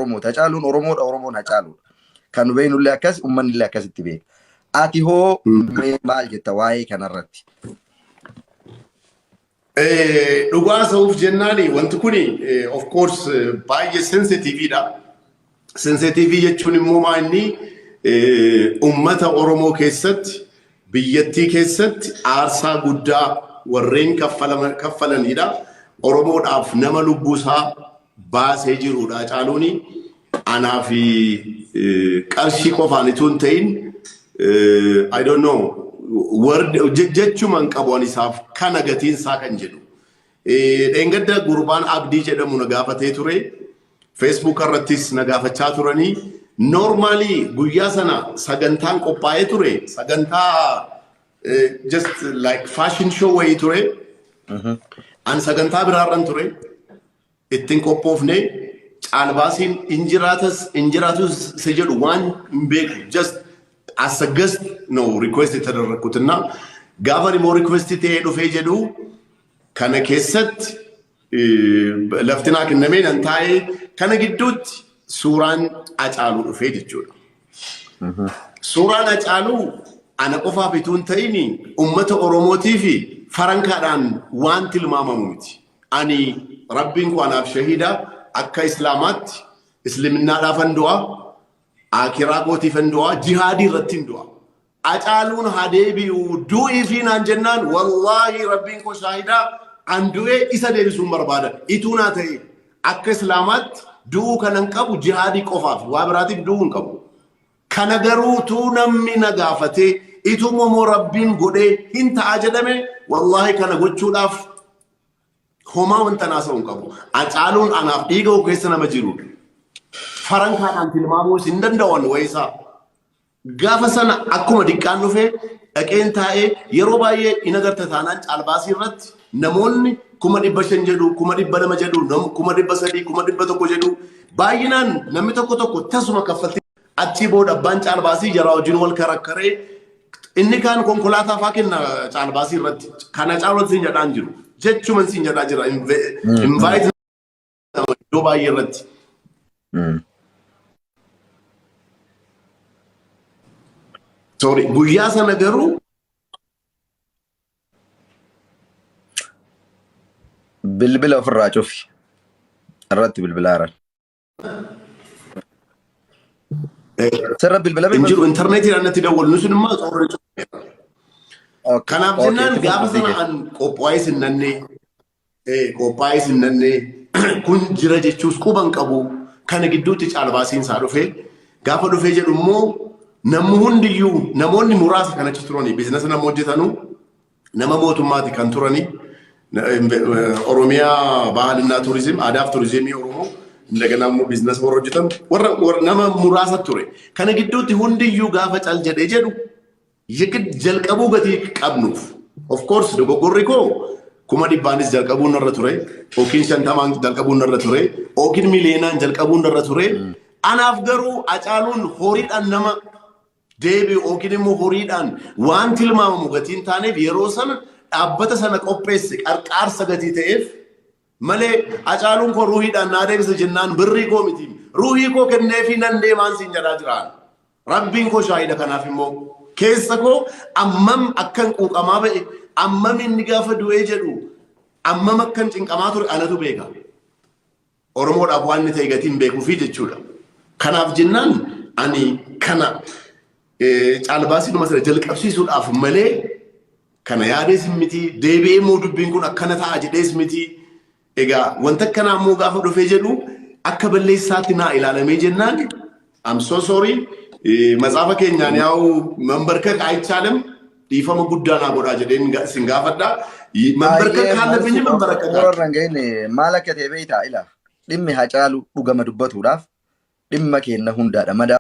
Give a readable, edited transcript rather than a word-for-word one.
Oromoo Hacaaluun Oromoodha Oromoon Hacaaluudha. Kan beeknullee akkas uummanni akkasitti beeka. Ati hoo maal jetta waa'ee kanarratti? Dhugaa sa'uuf jennaani wanti kuni of course baay'ee sensitiiviidha. Sensitivii jechuun immoo maanni ummata Oromoo keessatti biyyattii keessatti aarsaa guddaa warreen kaffalanidha. Oromoodhaaf nama lubbuusaa baasee jirudha. Hacaaluuni anaa fi qarshii qofaan itoo hin ta'in I don't know jechuman qabuun isaaf kana gatiin isaa kan jedhu. Dheengadda gurbaan Abdii jedhamu na gaafatee ture. Facebook irrattis na gaafachaa turanii. Normally guyyaa sana sagantaan qophaa'ee ture. Sagantaa just like fashion show wayii ture. An sagantaa biraarran ture. Ittiin qophoofne caalbaasiin injiraatus se jedhu waan hin beeku. Just as a guest no request ተደረኩትና ጋቨሪ ሞ ሪኩዌስት ተሄዱ ፈጀዱ ከነከሰት ለፍትና ከነሜን አንታይ ከነግዱት ሱራን አጫሉ ፈጀቹ ሱራን አጫሉ አነ ቆፋ ቢቱን ተይኒ ኡመተ ኦሮሞቲፊ ፈረንካዳን ዋንት ልማማሙት አኒ ረቢን ኳናፍ ሸሂዳ አካ እስላማት እስልምና ዳፈንዱዋ አኪራ ጎቲ ፈንዱዋ ጂሃዲ ረቲንዱዋ አጫሉን ሀዴቢው ዱኢ ፊን አንጀናን ወላሂ ረቢን ኮ ሻሂዳ አንዱኤ ኢሰደልሱን በርባዳ ኢቱና ተይ አከ እስላማት ዱኡ ከነንቀቡ ጂሃዲ ቆፋፍ ዋብራቲ ዱኡን ቀቡ ከነገሩ ቱ ነሚ ነጋፈቴ ኢቱሞ ሞ ረቢን ጎዴ ሂንታ አጀደሜ ወላሂ ከነጎቹዳፍ ሆማ ወንተናሰውን ቀቡ አጫሉን አናፍ ዲገው ከሰነ መጅሩ ፈረንካዳን tilmaamuus hin danda'an wayisa gaafa sana akkuma diqqaan dhufe dhaqeen taa'ee yeroo baay'ee inagarta taanaan caalbaasii irratti namoonni 500 jedhu 200 jedhu 300 100 jedhu baay'inaan namni tokko tasuma kaffaltii achi booda abbaan caalbaasii jaraa wajjin wal karakkaree inni kaan konkolaataa faa kenna caalbaasii irratti kana caalatti hin jedhaan jiru jechuun sin jedhaa jira invite iddoo baay'ee irratti sorry guyyaa sana garuu bilbila ofirraa cufi irratti bilbilaaran sirra bilbila injiru internetii irratti dawwalnu sunimmaa xoorre kanaaf jennaan gaafa sana an qophaa'ee sinnannee kun jira jechuus quban qabu kana gidduutti caalbaasiin isaa dhufee gaafa dhufee jedhu immoo namni hundiyyuu namoonni muraasa kanatti turani biizinasa nama hojjetanu nama mootummaati kan turani Oromiyaa ባህልና ቱሪዝም አዳፍ ቱሪዝም ኦሮሞ እንደገና ቢዝነስ ወሮጅተን ወረ nama muraasa ture kana gidduutti hundiyyuu gaafa cal jedhee jedhu yigid jalqabuu gati qabnuuf of course dogoggorri koo kuma dhibbaanis jalqabuun irra ture ookiin 50 jalqabuun irra ture ookiin miiliyeenaan jalqabuun irra ture anaaf garuu Hacaaluun horiidhaan nama deebi ookiin immoo horiidhaan waan tilmaamamu gatiin taaneef yeroo sana dhaabbata sana qopheesse qarqaarsa gatii ta'eef malee Hacaaluun koo ruuhiidhaan naa deebisa jennaan birrii koo miti ruuhii koo kenneefi nan deemaan siin jedhaa jiraan rabbiin koo shaahida kanaaf immoo keessa koo ammam akkan quuqamaa ba'e ammam inni gaafa du'ee jedhu ammam akkan cinqamaa ture anatu beeka Oromoodhaaf waan inni ta'e gatiin beekuufi jechuudha kanaaf jennaan ani kana caalbaasii dhuma sana jalqabsiisuudhaaf malee kana yaadees miti deebi'ee moo dubbiin kun akkana ta'a jedhees miti egaa wanta akkanaa immoo gaafa dhufee jedhu akka balleessaatti naa ilaalamee jennaan I'm so sorry matsaafa keenyaan yaa'u mambarka qaayichaan dhiifama guddaa naa godhaa jedheen sin gaafadha mambarka kaallafeenyi mambarka warran ga'inne maal akka ta'e beektaa ila dhimmi Hacaaluu dhugama dubbatuudhaaf dhimma kenna hundaadha.